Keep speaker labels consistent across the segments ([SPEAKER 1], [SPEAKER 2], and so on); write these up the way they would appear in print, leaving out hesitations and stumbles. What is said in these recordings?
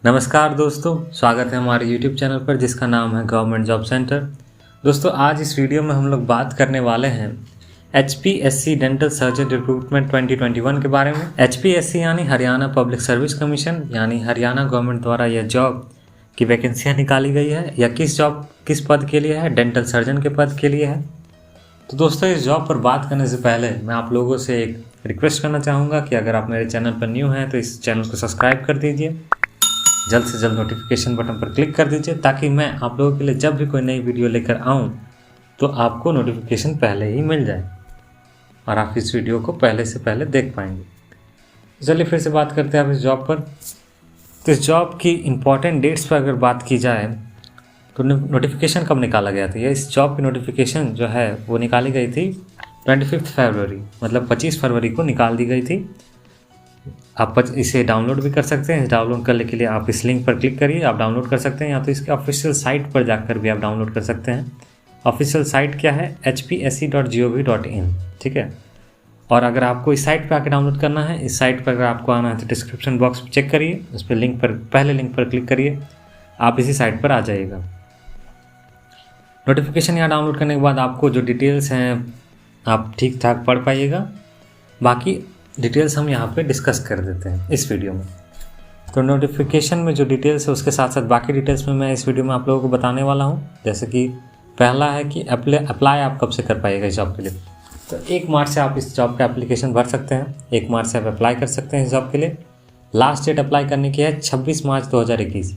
[SPEAKER 1] नमस्कार दोस्तों, स्वागत है हमारे YouTube चैनल पर जिसका नाम है गवर्नमेंट जॉब सेंटर। दोस्तों, आज इस वीडियो में हम लोग बात करने वाले हैं HPSC डेंटल सर्जन रिक्रूटमेंट 2021 के बारे में। HPSC यानी हरियाणा पब्लिक सर्विस कमीशन, यानी हरियाणा गवर्नमेंट द्वारा यह जॉब की वैकेंसियाँ निकाली गई है। या किस पद के लिए है? डेंटल सर्जन के पद के लिए है। तो दोस्तों, इस जॉब पर बात करने से पहले मैं आप लोगों से एक रिक्वेस्ट करना चाहूँगा कि अगर आप मेरे चैनल पर न्यू हैं तो इस चैनल को सब्सक्राइब कर दीजिए। जल्द से जल्द नोटिफिकेशन बटन पर क्लिक कर दीजिए ताकि मैं आप लोगों के लिए जब भी कोई नई वीडियो लेकर आऊँ तो आपको नोटिफिकेशन पहले ही मिल जाए और आप इस वीडियो को पहले से पहले देख पाएंगे। चलिए फिर से बात करते हैं आप इस जॉब पर। तो इस जॉब की इम्पॉर्टेंट डेट्स पर अगर बात की जाए तो नोटिफिकेशन कब निकाला गया था? इस जॉब की नोटिफिकेशन जो है वो निकाली गई थी 25 फरवरी, मतलब 25 फरवरी को निकाल दी गई थी। आप इसे डाउनलोड भी कर सकते हैं। डाउनलोड करने के लिए आप इस लिंक पर क्लिक करिए, आप डाउनलोड कर सकते हैं, या तो इसके ऑफिशियल साइट पर जाकर भी आप डाउनलोड कर सकते हैं। ऑफिशियल साइट क्या है? hpsc.gov.in, ठीक है। और अगर आपको इस साइट पर आकर डाउनलोड करना है, इस साइट पर अगर आपको आना है तो डिस्क्रिप्शन बॉक्स पर चेक करिए, उस पर पहले लिंक पर क्लिक करिए, आप इसी साइट पर आ जाइएगा। नोटिफिकेशन यहाँ डाउनलोड करने के बाद आपको जो डिटेल्स हैं आप ठीक ठाक पढ़ पाइएगा। बाकी डिटेल्स हम यहाँ पे डिस्कस कर देते हैं इस वीडियो में। तो नोटिफिकेशन में जो डिटेल्स है उसके साथ साथ बाकी डिटेल्स में मैं इस वीडियो में आप लोगों को बताने वाला हूँ। जैसे कि पहला है कि अप्लाई आप कब से कर पाइएगा इस जॉब के लिए। तो 1 मार्च से आप इस जॉब का एप्लीकेशन भर सकते हैं। 1 मार्च से आप अप्लाई कर सकते हैं इस जॉब के लिए। लास्ट डेट अप्लाई करने की है 26 मार्च 2021।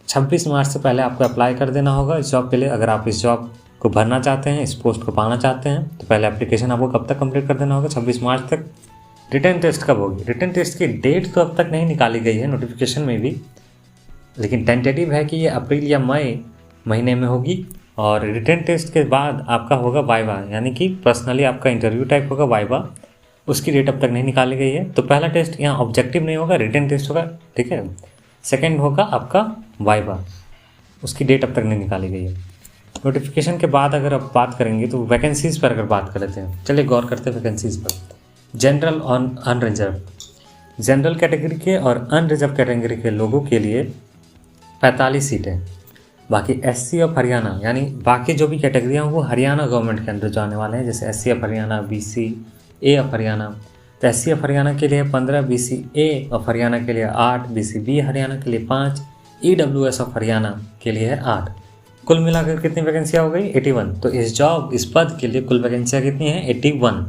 [SPEAKER 1] 26 मार्च से पहले आपको अप्लाई कर देना होगा इस जॉब के लिए। अगर आप इस जॉब को भरना चाहते हैं, इस पोस्ट को पाना चाहते हैं, तो पहले एप्लीकेशन आपको कब तक कंप्लीट कर देना होगा? 26 मार्च तक। रिटन टेस्ट कब होगी? रिटन टेस्ट की डेट तो अब तक नहीं निकाली गई है नोटिफिकेशन में भी, लेकिन टेंटेटिव है कि ये अप्रैल या मई महीने में होगी। और रिटन टेस्ट के बाद आपका होगा वाइवा, यानी कि पर्सनली आपका इंटरव्यू टाइप होगा वाइवा। उसकी डेट अब तक नहीं निकाली गई है। तो पहला टेस्ट यहाँ ऑब्जेक्टिव नहीं होगा, रिटन टेस्ट होगा, ठीक है। सेकेंड होगा आपका वाइवा, उसकी डेट अब तक नहीं निकाली गई है। नोटिफिकेशन के बाद अगर आप बात करेंगे तो वैकेंसीज़ पर अगर बात कर लेते हैं, चलिए गौर करते हैं वैकेंसीज़ पर। जनरल और अनरिजर्व, जनरल कैटेगरी के और अनरिजर्व कैटेगरी के लोगों के लिए 45 सीटें। बाकी SC ऑफ हरियाणा, यानी बाकी जो भी कैटेगरियाँ वो हरियाणा गवर्नमेंट के अंदर जाने वाले हैं, जैसे SC of Haryana, BC A of Haryana. तो SC ऑफ हरियाणा के लिए 15, BC A ऑफ हरियाणा के लिए 8, BC B हरियाणा के लिए 5, EWS ऑफ हरियाणा के लिए है 8। कुल मिलाकर कितनी वैकेंसियाँ हो गई? 81। तो इस पद के लिए कुल वैकेंसियाँ कितनी हैं? 81।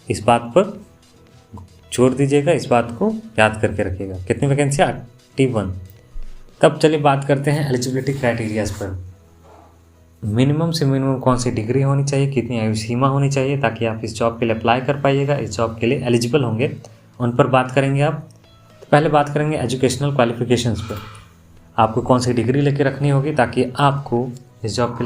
[SPEAKER 1] इस बात पर छोड़ दीजिएगा, इस बात को याद करके रखिएगा। कितनी वैकेंसी? 81। तब चलिए बात करते हैं एलिजिबिलिटी क्राइटेरियाज पर। मिनिमम से मिनिमम कौन सी डिग्री होनी चाहिए, कितनी आयु सीमा होनी चाहिए ताकि आप इस जॉब के लिए अप्लाई कर पाइएगा, इस जॉब के लिए एलिजिबल होंगे, उन पर बात करेंगे आप। तो पहले बात करेंगे एजुकेशनल क्वालिफिकेशंस पर। आपको कौन सी डिग्री लेके रखनी होगी ताकि आप इस जॉब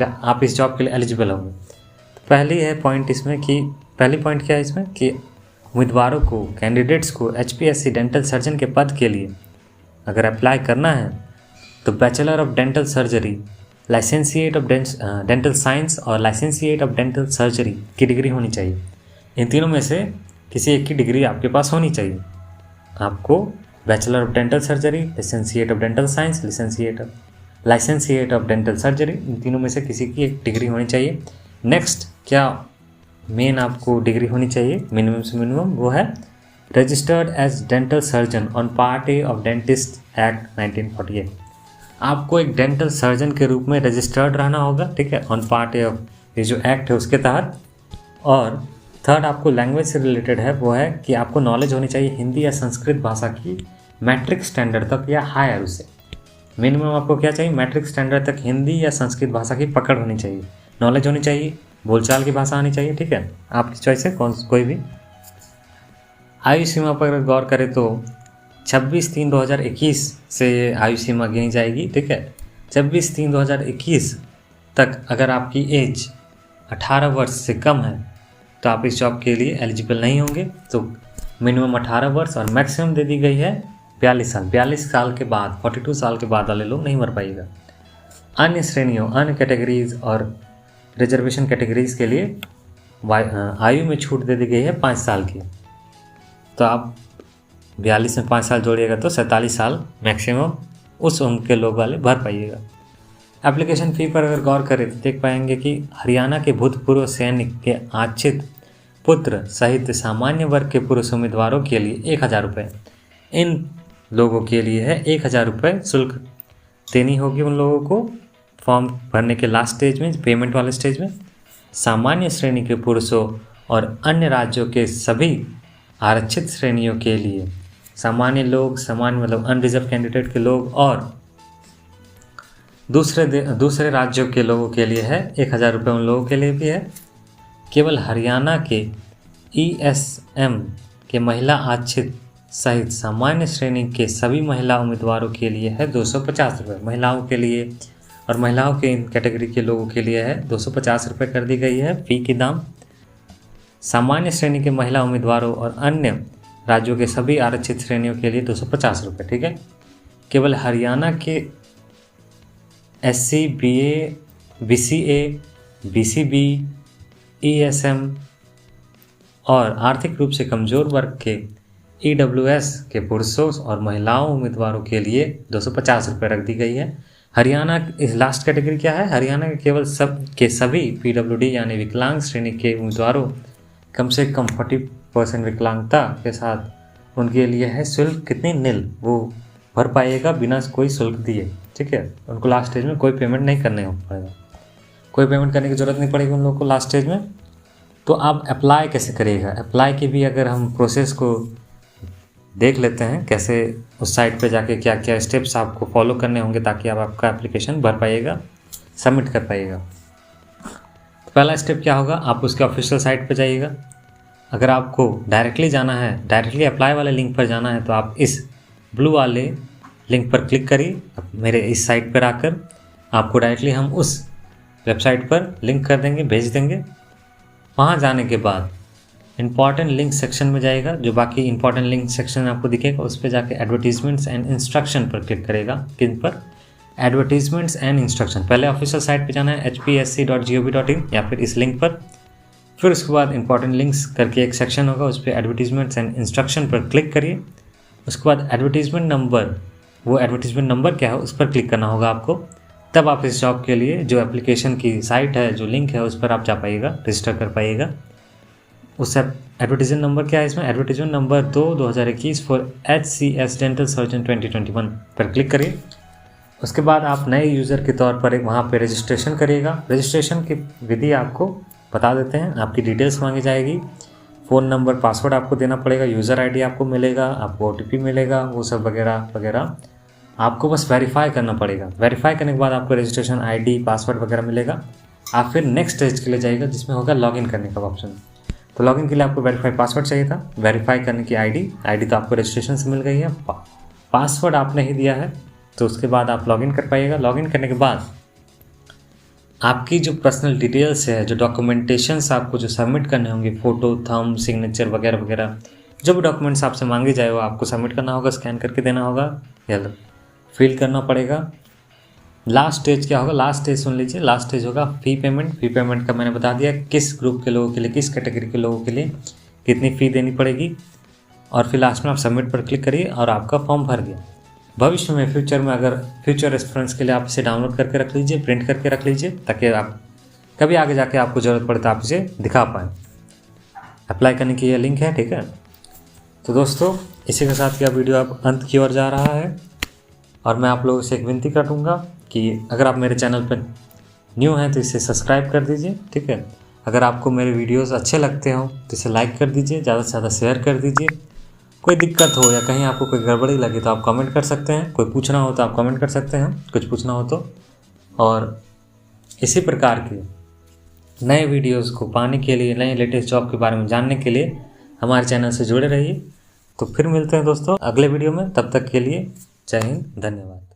[SPEAKER 1] के लिए एलिजिबल होंगे। तो पहली पॉइंट क्या है इसमें कि उम्मीदवारों को, कैंडिडेट्स को HPSC डेंटल सर्जन के पद के लिए अगर अप्लाई करना है तो bachelor of dental surgery, licentiate of dental science और लाइसेंसिएट ऑफ डेंटल सर्जरी की डिग्री होनी चाहिए। इन तीनों में से किसी एक की डिग्री आपके पास होनी चाहिए। आपको bachelor of dental surgery, licentiate of dental science, licentiate of dental surgery, इन तीनों में से किसी की एक डिग्री होनी चाहिए। नेक्स्ट क्या मेन आपको डिग्री होनी चाहिए मिनिमम से मिनिमम, वो है registered as dental surgeon on part A of dentist act 1948। आपको एक डेंटल सर्जन के रूप में रजिस्टर्ड रहना होगा, ठीक है, ऑन पार्ट ए ऑफ ये जो एक्ट है उसके तहत। और थर्ड आपको लैंग्वेज से रिलेटेड है, वो है कि आपको नॉलेज होनी चाहिए हिंदी या संस्कृत भाषा की मैट्रिक स्टैंडर्ड तक या हायर उससे। मिनिमम आपको क्या चाहिए? मैट्रिक स्टैंडर्ड तक हिंदी या संस्कृत भाषा की पकड़ होनी चाहिए, नॉलेज होनी चाहिए, बोलचाल की भाषा आनी चाहिए, ठीक है। आपकी चॉइस है कोई भी। आयु सीमा पर अगर गौर करें तो 26/3/2021 से आयु सीमा गिनी जाएगी, ठीक है। 26/3/2021 तक अगर आपकी एज 18 वर्ष से कम है तो आप इस जॉब के लिए एलिजिबल नहीं होंगे। तो मिनिमम 18 वर्ष और मैक्सिमम दे दी गई है 42 साल। 42 साल के बाद, 42 साल के बाद वाले लोग नहीं भर पाइएगा। अन्य श्रेणियों, अन्य कैटेगरीज और रिजर्वेशन कैटेगरीज के लिए आयु में छूट दे दी गई है 5 साल की। तो आप 42 में 5 साल जोड़िएगा तो 47 साल मैक्सिमम उस उम्र के लोग वाले भर पाइएगा। एप्लीकेशन फ़ी पर अगर गौर करें तो देख पाएंगे कि हरियाणा के भूतपूर्व सैनिक के आश्रित पुत्र सहित सामान्य वर्ग के पुरुष उम्मीदवारों के लिए 1000 रुपये, इन लोगों के लिए है 1000 रुपये शुल्क देनी होगी उन लोगों को फॉर्म भरने के लास्ट स्टेज में, पेमेंट वाले स्टेज में। सामान्य श्रेणी के पुरुषों और अन्य राज्यों के सभी आरक्षित श्रेणियों के लिए, सामान्य लोग, सामान्य मतलब अनरिजर्व कैंडिडेट के लोग और दूसरे राज्यों के लोगों के लिए है 1000 रुपये, उन लोगों के लिए भी है। केवल हरियाणा के ESM के महिला आरक्षित सहित सामान्य श्रेणी के सभी महिला उम्मीदवारों के लिए है 250 रुपये, महिलाओं के लिए और महिलाओं के इन कैटेगरी के लोगों के लिए है 250 रुपये कर दी गई है फ़ी की दाम। सामान्य श्रेणी के महिला उम्मीदवारों और अन्य राज्यों के सभी आरक्षित श्रेणियों के लिए 250 रुपये, ठीक है। केवल हरियाणा के SC, BA, BCA, BCB, ESM और आर्थिक रूप से कमज़ोर वर्ग के EWS के पुरुषों और महिलाओं उम्मीदवारों के लिए 250 रुपये रख दी गई है। हरियाणा इस लास्ट कैटेगरी क्या है, हरियाणा के केवल सभी PWD यानी विकलांग श्रेणी के उम्मीदवारों कम से कम 40% विकलांगता के साथ, उनके लिए है शुल्क कितनी नील, वो भर पाइएगा बिना कोई शुल्क दिए, ठीक है। उनको लास्ट स्टेज में कोई पेमेंट नहीं करने हो पाएगा, कोई पेमेंट करने की ज़रूरत नहीं पड़ेगी उन लोगों को लास्ट स्टेज में। तो आप अप्लाई कैसे करिएगा, अप्लाई की भी अगर हम प्रोसेस को देख लेते हैं, कैसे उस साइट पे जाके क्या क्या स्टेप्स आपको फॉलो करने होंगे ताकि आप आपका एप्लीकेशन भर पाइएगा, सबमिट कर पाइएगा। तो पहला स्टेप क्या होगा, आप उसके ऑफिशियल साइट पे जाइएगा। अगर आपको डायरेक्टली जाना है, डायरेक्टली अप्लाई वाले लिंक पर जाना है, तो आप इस ब्लू वाले लिंक पर क्लिक करिए। मेरे इस साइट पर आकर आपको डायरेक्टली हम उस वेबसाइट पर लिंक कर देंगे, भेज देंगे। वहाँ जाने के बाद इंपॉर्टेंट लिंक सेक्शन में जाएगा, जो बाकी इंपॉर्टेंट लिंक सेक्शन आपको दिखेगा, उस पर जाके एडवर्टीजमेंट्स एंड इंस्ट्रक्शन पर क्लिक करेगा। किन पर, एडवर्टीजमेंट्स एंड इंस्ट्रक्शन। पहले ऑफिशियल साइट पे जाना है hpsc.gov.in या फिर इस लिंक पर, फिर उसके बाद इंपॉर्टेंट लिंक्स करके एक सेक्शन होगा, उस पर एडवर्टीजमेंट्स एंड इंस्ट्रक्शन पर क्लिक करिए। उसके बाद एडवर्टीजमेंट नंबर, वो एडवर्टीजमेंट नंबर क्या है उस पर क्लिक करना होगा आपको। तब आप इस जॉब के लिए जो एप्लीकेशन की साइट है, जो लिंक है, उस पर आप जा पाइएगा, रजिस्टर कर पाइएगा। उस एडवर्टीजमेंट नंबर क्या है इसमें, advertisement number 2/2021 for HCS dental surgeon 2021 पर क्लिक करिए। उसके बाद आप नए यूज़र के तौर पर वहाँ पे रजिस्ट्रेशन करिएगा। रजिस्ट्रेशन की विधि आपको बता देते हैं। आपकी डिटेल्स मांगी जाएगी, फ़ोन नंबर, पासवर्ड आपको देना पड़ेगा, यूज़र ID आपको मिलेगा, आपको OTP मिलेगा, वो सब वगैरह वगैरह आपको बस वेरीफाई करना पड़ेगा। वेरीफाई करने के बाद आपको रजिस्ट्रेशन ID, पासवर्ड वगैरह मिलेगा। आप फिर नेक्स्ट स्टेज के लिए जाइएगा जिसमें होगा लॉगिन करने का ऑप्शन। तो लॉगिन के लिए आपको वेरीफाई पासवर्ड चाहिए था, वेरीफाई करने की ID तो आपको रजिस्ट्रेशन से मिल गई है, पासवर्ड आपने ही दिया है, तो उसके बाद आप लॉगिन कर पाइएगा। लॉगिन करने के बाद आपकी जो पर्सनल डिटेल्स है, जो डॉक्यूमेंटेशंस आपको जो सबमिट करने होंगे, फ़ोटो, थंब, सिग्नेचर वगैरह वगैरह, जो भी डॉक्यूमेंट्स आपसे मांगे जाए वो आपको सबमिट करना होगा, स्कैन करके देना होगा या फिल करना पड़ेगा। लास्ट स्टेज क्या होगा, लास्ट स्टेज सुन लीजिए, लास्ट स्टेज होगा फ़ी पेमेंट। फ़ी पेमेंट का मैंने बता दिया, किस ग्रुप के लोगों के लिए, किस कैटेगरी के लोगों के लिए कितनी फ़ी देनी पड़ेगी। और फिर लास्ट में आप सबमिट पर क्लिक करिए और आपका फॉर्म भर गया। भविष्य में, फ्यूचर में, अगर फ्यूचर रेफरेंस के लिए आप इसे डाउनलोड करके रख लीजिए, प्रिंट करके रख लीजिए, ताकि आप कभी आगे जाके आपको ज़रूरत पड़े तो आप इसे दिखा पाएँ। अप्लाई करने की यह लिंक है, ठीक है। तो दोस्तों, इसी के साथ यह वीडियो अब अंत की ओर जा रहा है और मैं आप लोगों से एक विनती करूँगा कि अगर आप मेरे चैनल पर न्यू हैं तो इसे सब्सक्राइब कर दीजिए, ठीक है। अगर आपको मेरे वीडियोस अच्छे लगते हों तो इसे लाइक कर दीजिए, ज़्यादा से ज़्यादा शेयर कर दीजिए। कोई दिक्कत हो या कहीं आपको कोई गड़बड़ी लगे तो आप कमेंट कर सकते हैं, कोई पूछना हो तो आप कमेंट कर सकते हैं, कुछ पूछना हो तो। और इसी प्रकार के नए वीडियोस को पाने के लिए, नए लेटेस्ट जॉब के बारे में जानने के लिए हमारे चैनल से जुड़े रहिए। तो फिर मिलते हैं दोस्तों अगले वीडियो में, तब तक के लिए जय हिंद, धन्यवाद।